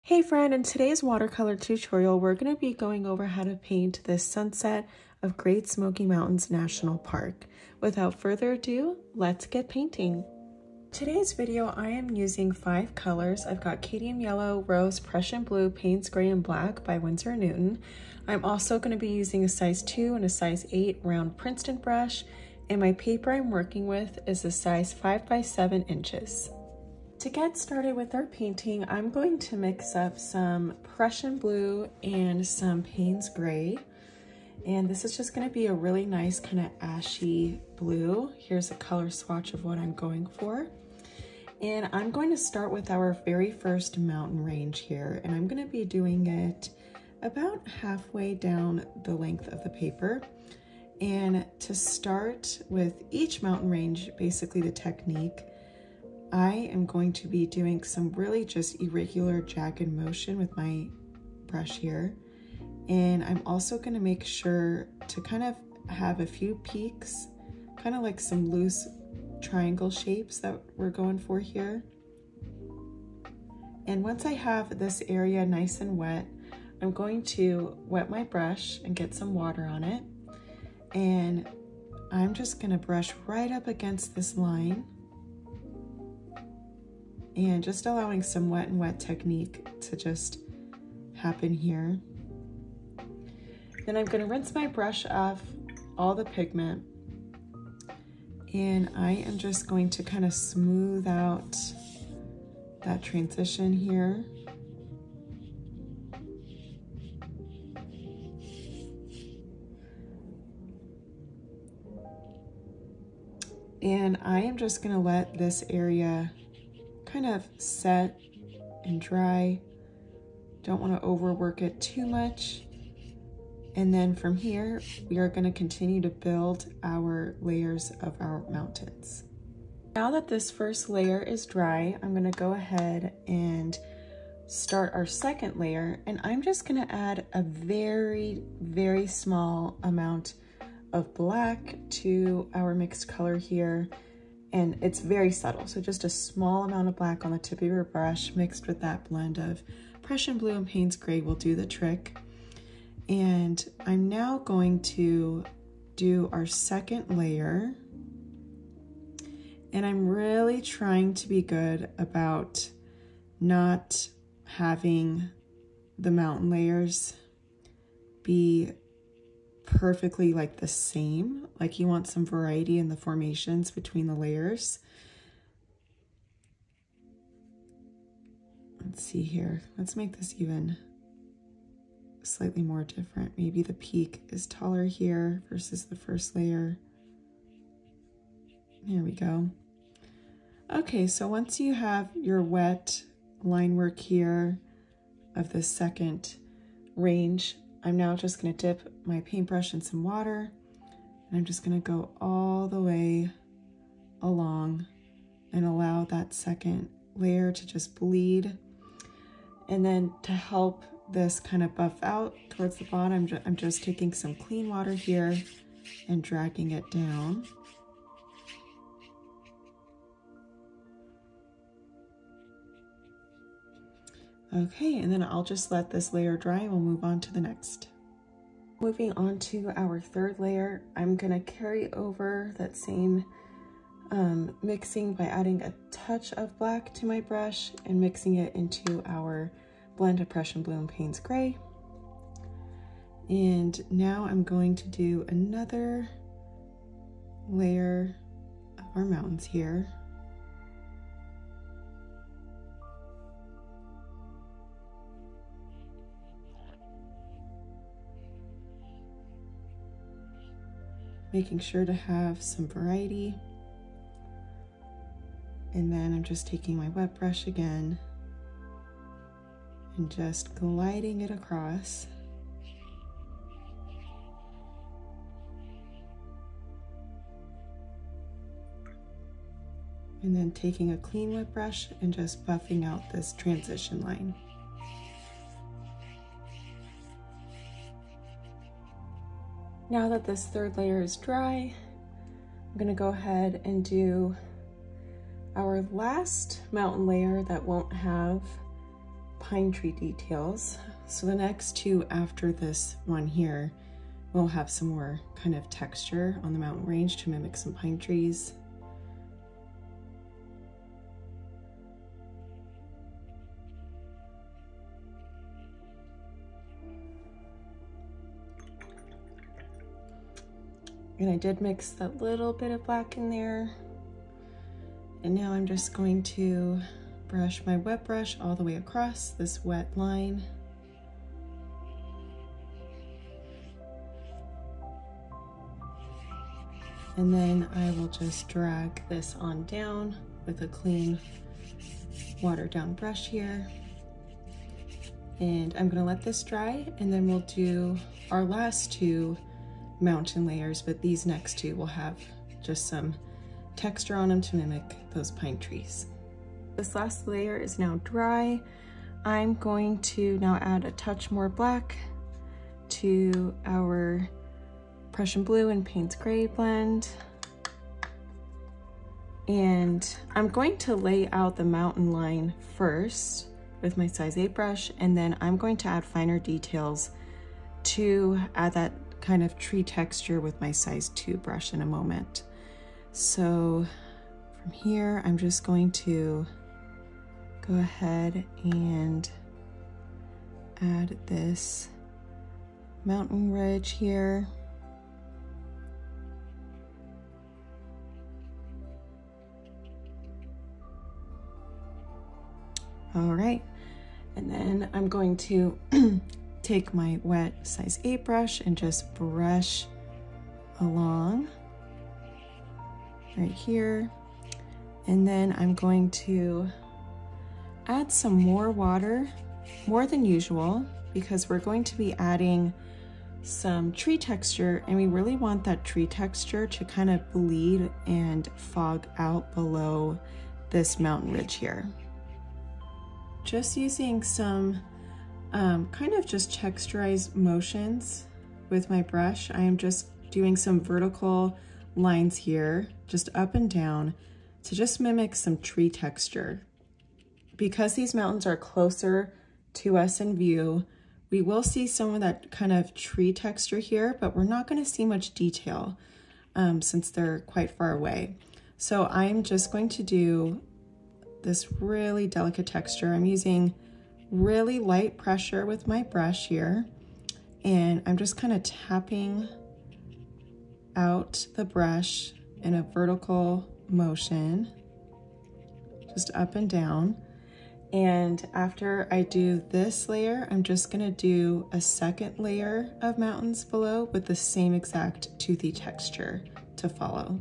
Hey friend, in today's watercolor tutorial, we're going to be going over how to paint this sunset of Great Smoky Mountains National Park. Without further ado, let's get painting. Today's video, I am using 5 colors. I've got Cadmium Yellow, Rose, Prussian Blue, Payne's Gray, and Black by Winsor & Newton. I'm also going to be using a size 2 and a size 8 round Princeton brush, and my paper I'm working with is a size 5 by 7 inches. To get started with our painting, I'm going to mix up some Prussian Blue and some Payne's Gray. And this is just going to be a really nice kind of ashy blue. Here's a color swatch of what I'm going for. And I'm going to start with our very first mountain range here. And I'm going to be doing it about halfway down the length of the paper. And to start with each mountain range, basically the technique, I am going to be doing some really just irregular jagged motion with my brush here. And I'm also going to make sure to kind of have a few peaks, kind of like some loose triangle shapes that we're going for here. And once I have this area nice and wet, I'm going to wet my brush and get some water on it. And I'm just going to brush right up against this line. And just allowing some wet and wet technique to just happen here. Then I'm going to rinse my brush off all the pigment. And I am just going to kind of smooth out that transition here. And I am just going to let this area kind of set and dry. Don't want to overwork it too much. And then from here, we are going to continue to build our layers of our mountains. Now that this first layer is dry, I'm going to go ahead and start our second layer. And I'm just going to add a very, very small amount of black to our mixed color here. And it's very subtle, so just a small amount of black on the tip of your brush mixed with that blend of Prussian Blue and Payne's Gray will do the trick. And I'm now going to do our second layer. And I'm really trying to be good about not having the mountain layers be perfectly like the same. Like you want some variety in the formations between the layers. Let's see here. Let's make this even slightly more different. Maybe the peak is taller here versus the first layer. There we go. Okay, so once you have your wet line work here of the second range, I'm now just going to dip my paintbrush in some water, and I'm just going to go all the way along and allow that second layer to just bleed. And then to help this kind of buff out towards the bottom, I'm just taking some clean water here and dragging it down. Okay, and then I'll just let this layer dry and we'll move on to the next. Moving on to our third layer, I'm gonna carry over that same mixing by adding a touch of black to my brush and mixing it into our blend of Prussian Blue and Payne's Gray. And now I'm going to do another layer of our mountains here. Making sure to have some variety. And then I'm just taking my wet brush again and just gliding it across. And then taking a clean wet brush and just buffing out this transition line. Now that this third layer is dry, I'm gonna go ahead and do our last mountain layer that won't have pine tree details. So the next two after this one here will have some more kind of texture on the mountain range to mimic some pine trees. And I did mix that little bit of black in there. And now I'm just going to brush my wet brush all the way across this wet line. And then I will just drag this on down with a clean watered down brush here. And I'm gonna let this dry, and then we'll do our last two mountain layers, but these next two will have just some texture on them to mimic those pine trees. This last layer is now dry. I'm going to now add a touch more black to our Prussian Blue and Payne's Gray blend. And I'm going to lay out the mountain line first with my size 8 brush, and then I'm going to add finer details to add that kind of tree texture with my size 2 brush in a moment. So from here, I'm just going to go ahead and add this mountain ridge here. All right, and then I'm going to take my wet size 8 brush and just brush along right here. And then I'm going to add some more water, more than usual, because we're going to be adding some tree texture, and we really want that tree texture to kind of bleed and fog out below this mountain ridge here. Just using some kind of just texturized motions with my brush. I am just doing some vertical lines here, just up and down, to just mimic some tree texture. Because these mountains are closer to us in view, we will see some of that kind of tree texture here, but we're not going to see much detail since they're quite far away. So I'm just going to do this really delicate texture. I'm using really light pressure with my brush here, and I'm just kind of tapping out the brush in a vertical motion, just up and down. And after I do this layer, I'm just gonna do a second layer of mountains below with the same exact toothy texture to follow.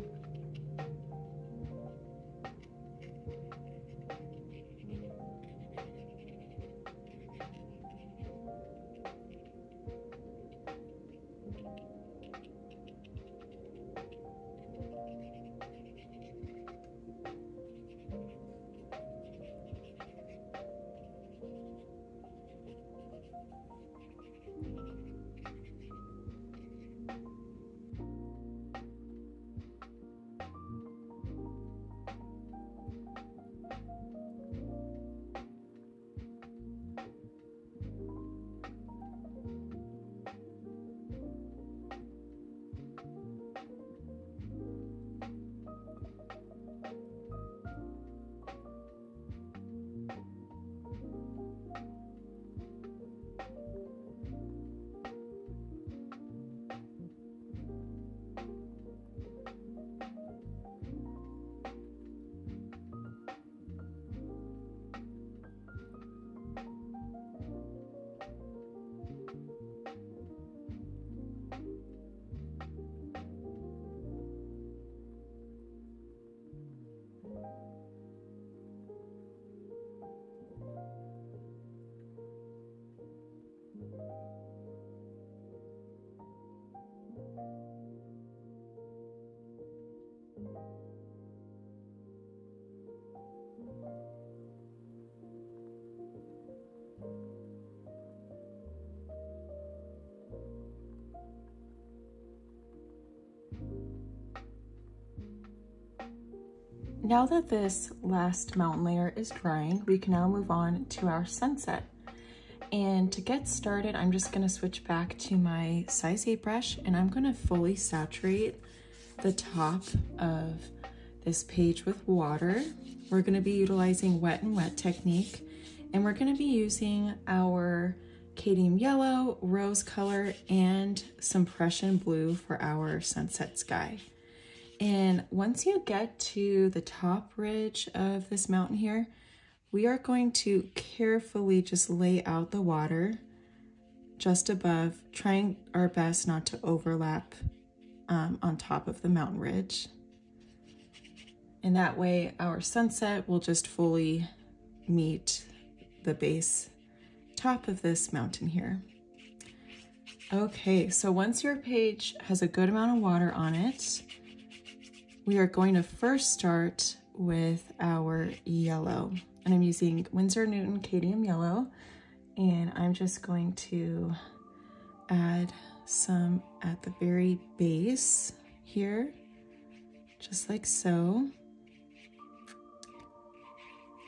Now that this last mountain layer is drying, we can now move on to our sunset. And to get started, I'm just gonna switch back to my size 8 brush, and I'm gonna fully saturate the top of this page with water. We're gonna be utilizing wet and wet technique, and we're gonna be using our cadmium yellow, rose color, and some Prussian blue for our sunset sky. And once you get to the top ridge of this mountain here, we are going to carefully just lay out the water just above, trying our best not to overlap on top of the mountain ridge. And that way our sunset will just fully meet the base top of this mountain here. Okay, so once your page has a good amount of water on it, we are going to first start with our yellow. And I'm using Winsor Newton cadmium yellow, and I'm just going to add some at the very base here, just like so.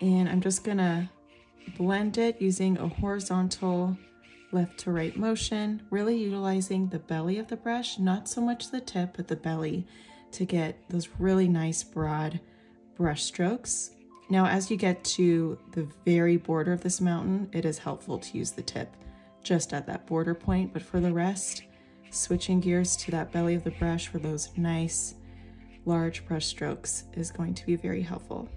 And I'm just gonna blend it using a horizontal left to right motion, really utilizing the belly of the brush, not so much the tip, but the belly, to get those really nice broad brush strokes. Now, as you get to the very border of this mountain, it is helpful to use the tip just at that border point, but for the rest, switching gears to that belly of the brush for those nice large brush strokes is going to be very helpful.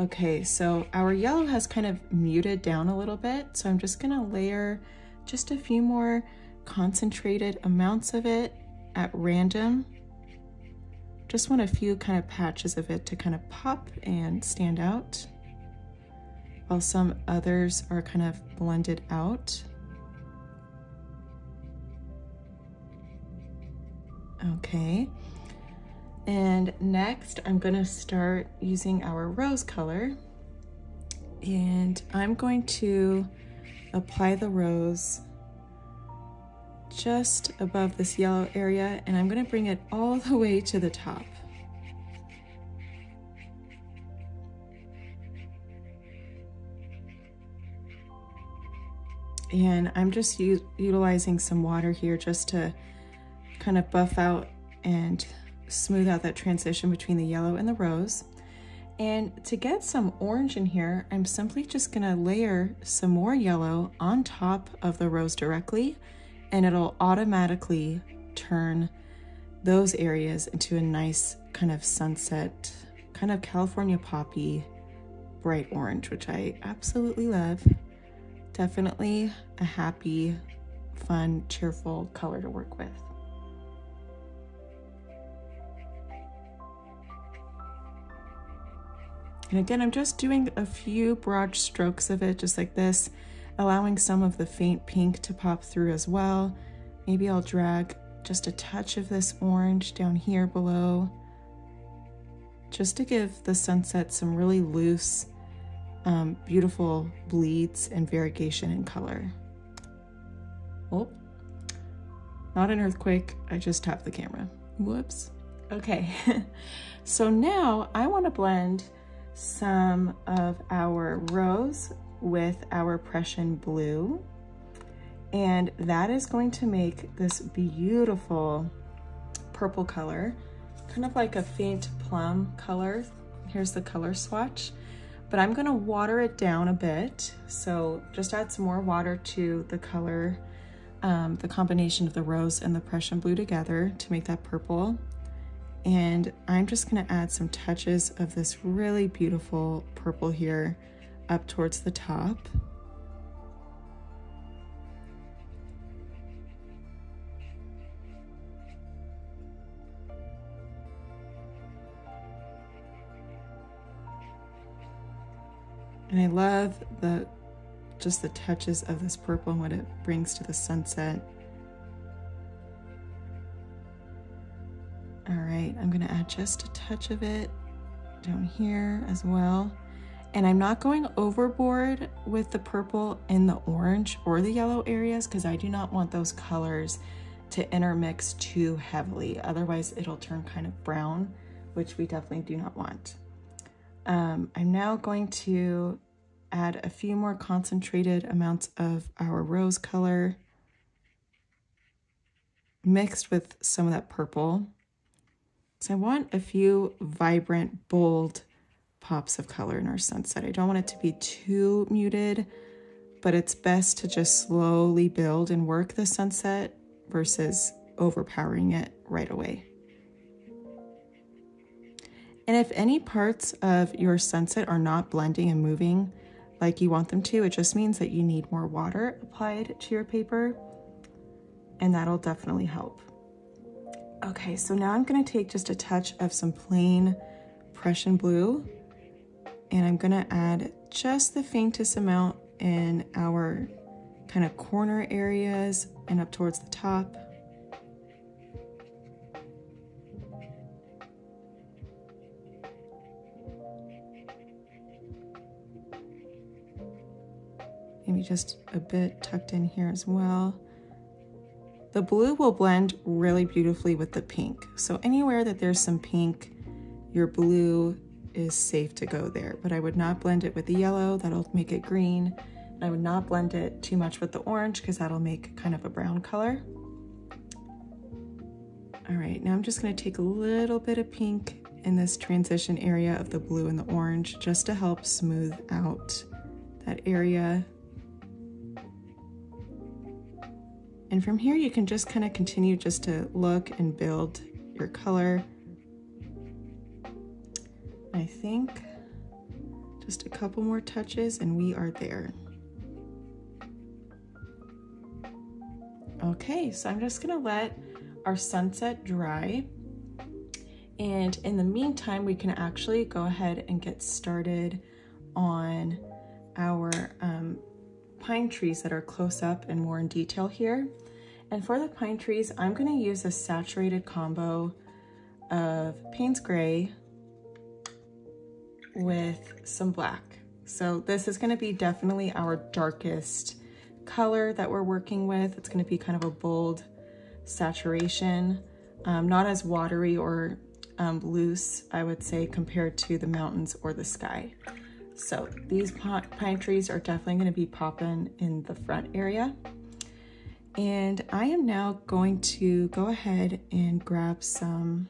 Okay, so our yellow has kind of muted down a little bit, so I'm just gonna layer just a few more concentrated amounts of it at random. Just want a few kind of patches of it to kind of pop and stand out, while some others are kind of blended out. Okay, and next I'm gonna start using our rose color, and I'm going to apply the rose just above this yellow area, and I'm going to bring it all the way to the top. And I'm just utilizing some water here just to kind of buff out and smooth out that transition between the yellow and the rose. And to get some orange in here, I'm simply just going to layer some more yellow on top of the rose directly, and it'll automatically turn those areas into a nice kind of sunset, kind of California poppy bright orange, which I absolutely love. Definitely a happy, fun, cheerful color to work with. And again, I'm just doing a few broad strokes of it, just like this, allowing some of the faint pink to pop through as well. Maybe I'll drag just a touch of this orange down here below, just to give the sunset some really loose, beautiful bleeds and variegation in color. Oh, not an earthquake, I just tapped the camera. Whoops. Okay, so now I want to blend some of our rose with our Prussian blue, and that is going to make this beautiful purple color, kind of like a faint plum color. Here's the color swatch, but I'm going to water it down a bit, so just add some more water to the color, the combination of the rose and the Prussian blue together to make that purple. And I'm just going to add some touches of this really beautiful purple here up towards the top. And I love just the touches of this purple and what it brings to the sunset. All right, I'm gonna add just a touch of it down here as well. And I'm not going overboard with the purple and the orange or the yellow areas, because I do not want those colors to intermix too heavily. Otherwise it'll turn kind of brown, which we definitely do not want. I'm now going to add a few more concentrated amounts of our rose color mixed with some of that purple. So I want a few vibrant, bold pops of color in our sunset. I don't want it to be too muted, but it's best to just slowly build and work the sunset versus overpowering it right away. And if any parts of your sunset are not blending and moving like you want them to, it just means that you need more water applied to your paper, and that'll definitely help. Okay, so now I'm gonna take just a touch of some plain Prussian blue, and I'm gonna add just the faintest amount in our kind of corner areas and up towards the top. Maybe just a bit tucked in here as well. The blue will blend really beautifully with the pink. So anywhere that there's some pink, your blue is safe to go there. But I would not blend it with the yellow, that'll make it green. And I would not blend it too much with the orange because that'll make kind of a brown color. All right, now I'm just gonna take a little bit of pink in this transition area of the blue and the orange just to help smooth out that area. And from here, you can just kind of continue just to look and build your color. I think just a couple more touches and we are there. Okay, so I'm just gonna let our sunset dry. And in the meantime, we can actually go ahead and get started on our pine trees that are close up and more in detail here. And for the pine trees, I'm going to use a saturated combo of Payne's gray with some black. So this is going to be definitely our darkest color that we're working with. It's going to be kind of a bold saturation, not as watery or loose, I would say, compared to the mountains or the sky. So these pine trees are definitely going to be popping in the front area. And I am now going to go ahead and grab some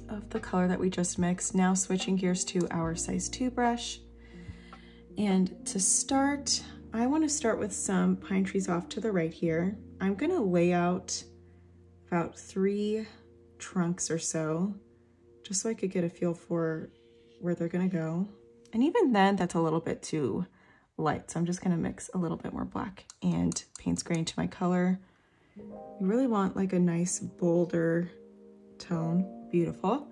of the color that we just mixed. Now switching gears to our size 2 brush. And to start, I want to start with some pine trees off to the right here. I'm going to lay out about 3 trunks or so, just so I could get a feel for where they're going to go. And even then, that's a little bit too light. So I'm just gonna mix a little bit more black and Payne's gray into my color. You really want like a nice bolder tone. Beautiful.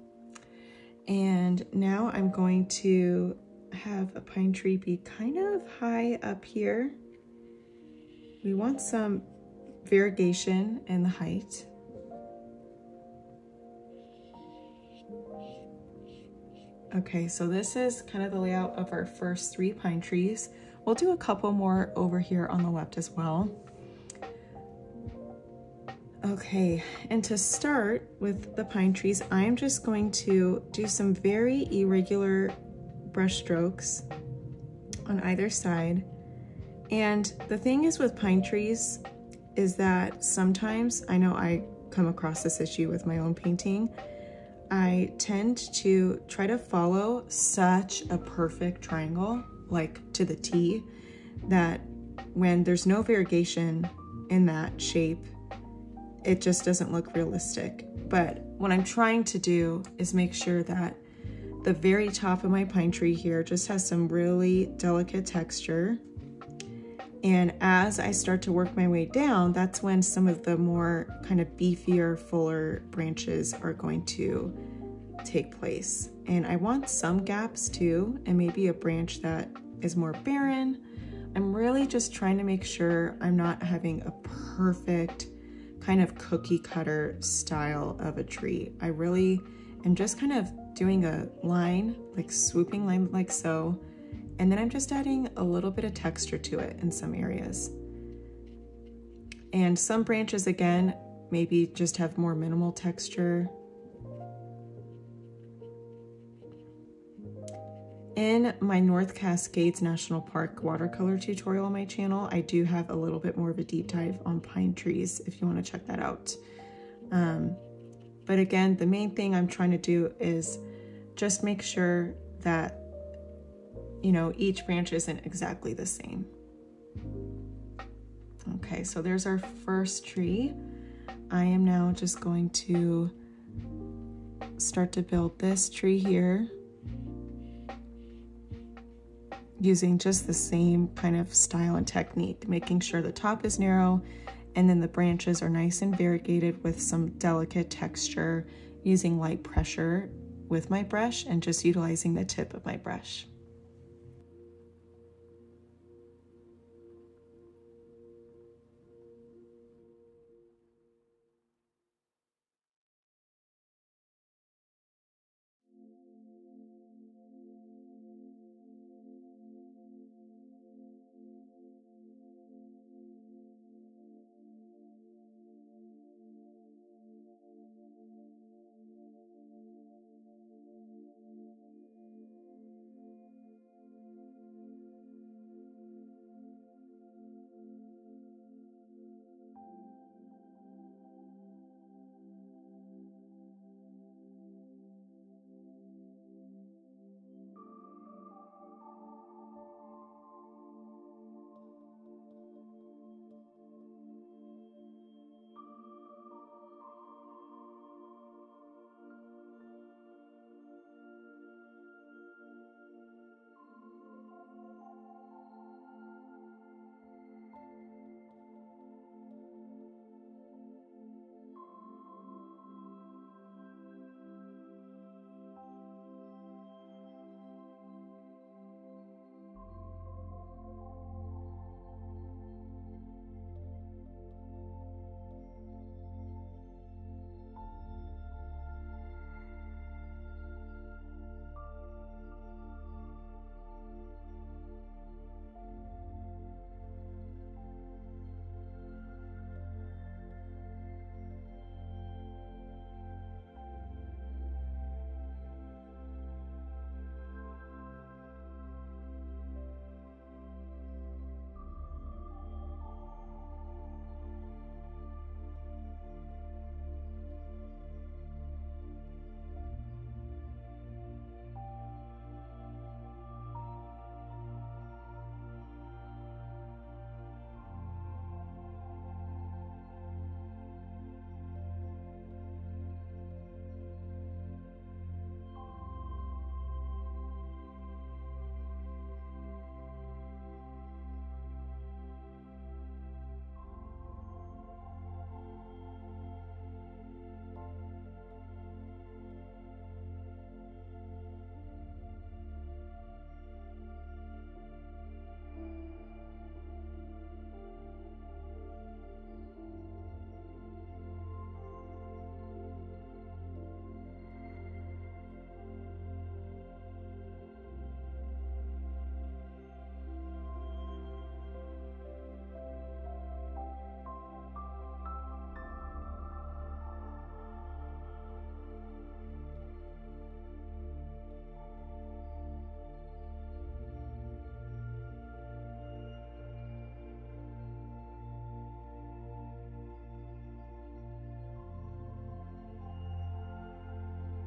And now I'm going to have a pine tree be kind of high up here. We want some variegation in the height. Okay, so this is kind of the layout of our first 3 pine trees. We'll do a couple more over here on the left as well. Okay, and to start with the pine trees, I'm just going to do some very irregular brush strokes on either side. And the thing is with pine trees is that sometimes, I know I come across this issue with my own painting, I tend to try to follow such a perfect triangle, like to the T, that when there's no variegation in that shape, it just doesn't look realistic. But what I'm trying to do is make sure that the very top of my pine tree here just has some really delicate texture. And as I start to work my way down, that's when some of the more kind of beefier, fuller branches are going to take place. And I want some gaps too, and maybe a branch that is more barren. I'm really just trying to make sure I'm not having a perfect kind of cookie cutter style of a tree. I really am just kind of doing a line, like swooping line like so, and then I'm just adding a little bit of texture to it in some areas. And some branches, again, maybe just have more minimal texture. In my North Cascades National Park watercolor tutorial on my channel, I do have a little bit more of a deep dive on pine trees if you want to check that out. But again, the main thing I'm trying to do is just make sure that, you know, each branch isn't exactly the same. Okay, so there's our first tree. I am now just going to start to build this tree here using just the same kind of style and technique, making sure the top is narrow and then the branches are nice and variegated with some delicate texture, using light pressure with my brush and just utilizing the tip of my brush.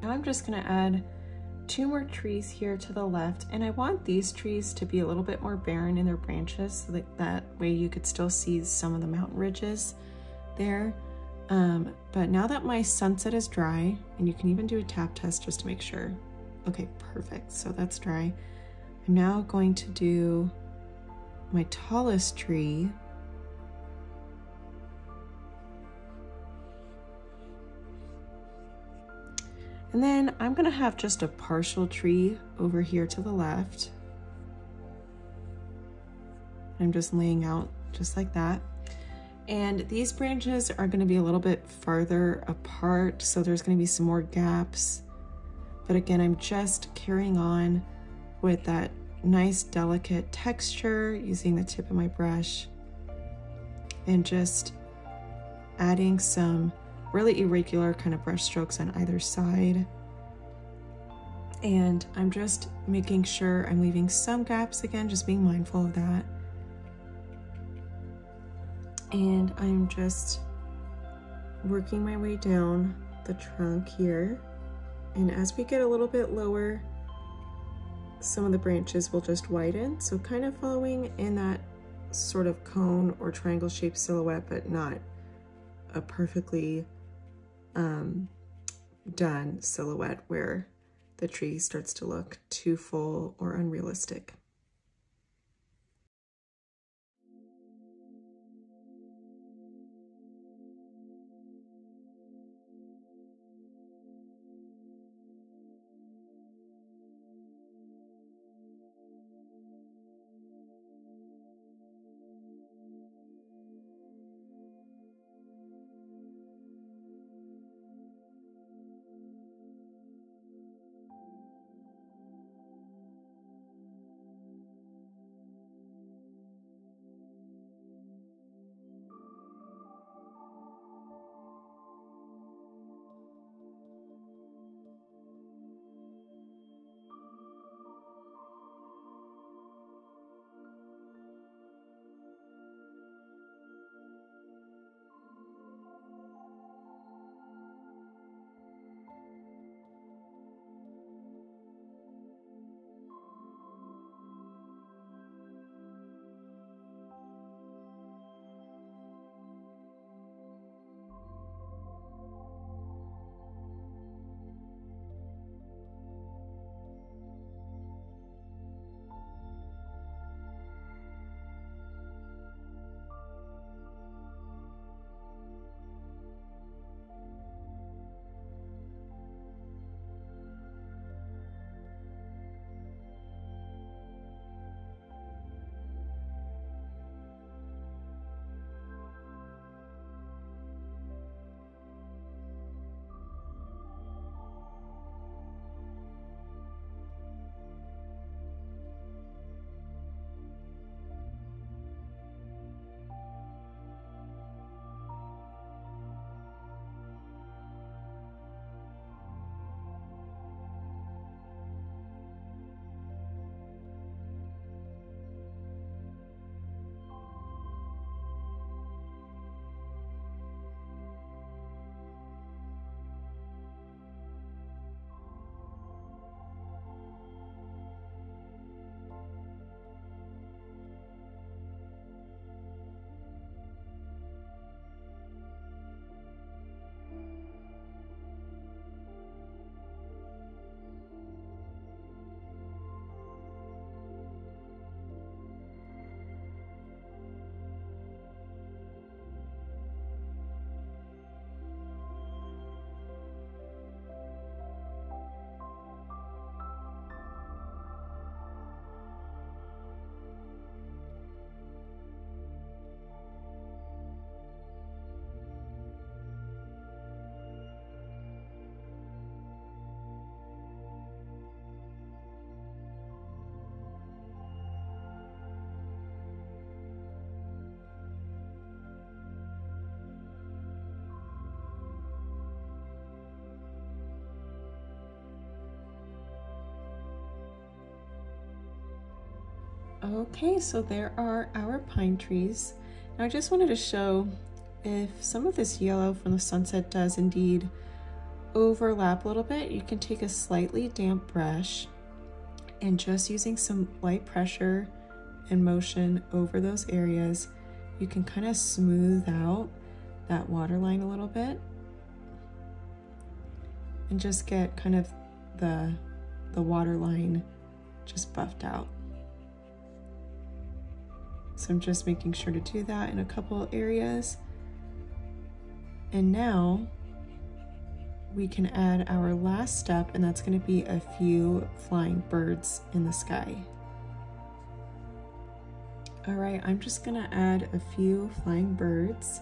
Now I'm just gonna add 2 more trees here to the left, and I want these trees to be a little bit more barren in their branches so that way you could still see some of the mountain ridges there. But now that my sunset is dry, and you can even do a tap test just to make sure. Okay, perfect, so that's dry. I'm now going to do my tallest tree. And then I'm gonna have just a partial tree over here to the left. I'm just laying out just like that. And these branches are gonna be a little bit farther apart, so there's gonna be some more gaps. But again, I'm just carrying on with that nice delicate texture using the tip of my brush and just adding some really irregular kind of brush strokes on either side. And I'm just making sure I'm leaving some gaps again, just being mindful of that. And I'm just working my way down the trunk here. And as we get a little bit lower, some of the branches will just widen. So kind of following in that sort of cone or triangle shaped silhouette, but not a perfectly done silhouette where the tree starts to look too full or unrealistic. Okay, so there are our pine trees. Now I just wanted to show if some of this yellow from the sunset does indeed overlap a little bit, you can take a slightly damp brush and just using some light pressure and motion over those areas, you can kind of smooth out that waterline a little bit and just get kind of the waterline just buffed out. So I'm just making sure to do that in a couple areas. And now we can add our last step, and that's going to be a few flying birds in the sky. All right, I'm just going to add a few flying birds,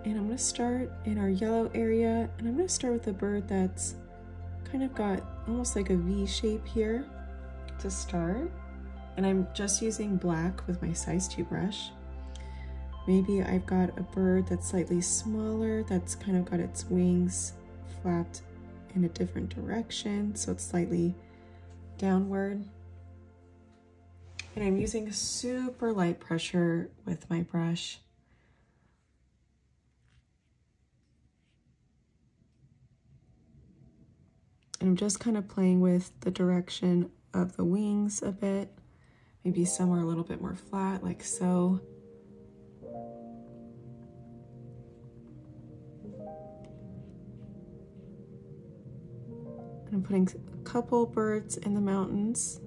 and I'm going to start in our yellow area, and I'm going to start with a bird that's kind of got almost like a V shape here to start. And I'm just using black with my size 2 brush. Maybe I've got a bird that's slightly smaller, that's kind of got its wings flapped in a different direction, so it's slightly downward. And I'm using super light pressure with my brush. And I'm just kind of playing with the direction of the wings a bit. Maybe somewhere a little bit more flat, like so. And I'm putting a couple birds in the mountains.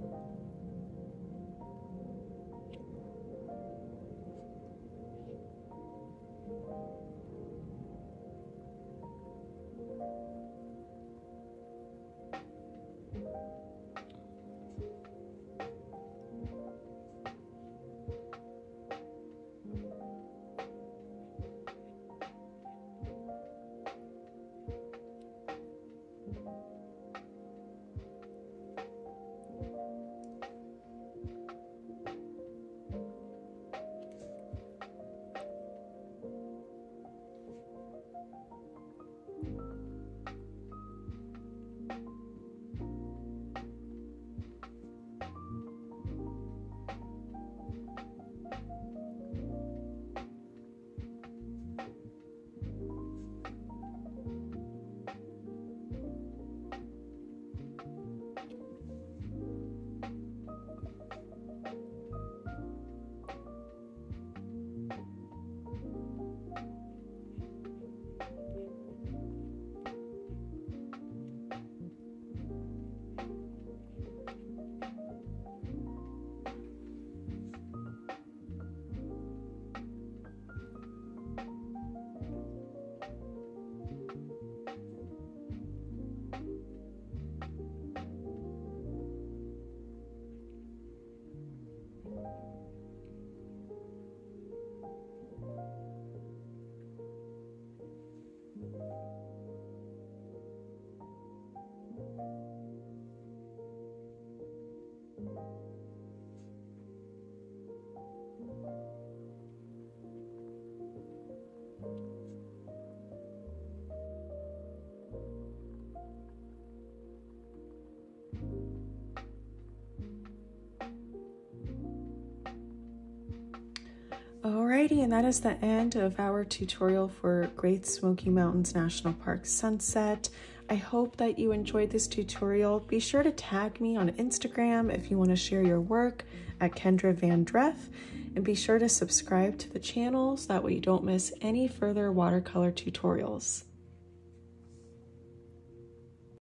Alrighty, and that is the end of our tutorial for Great Smoky Mountains National Park sunset. I hope that you enjoyed this tutorial. Be sure to tag me on Instagram if you want to share your work at Kendra Van Dreff, and be sure to subscribe to the channel so that way you don't miss any further watercolor tutorials.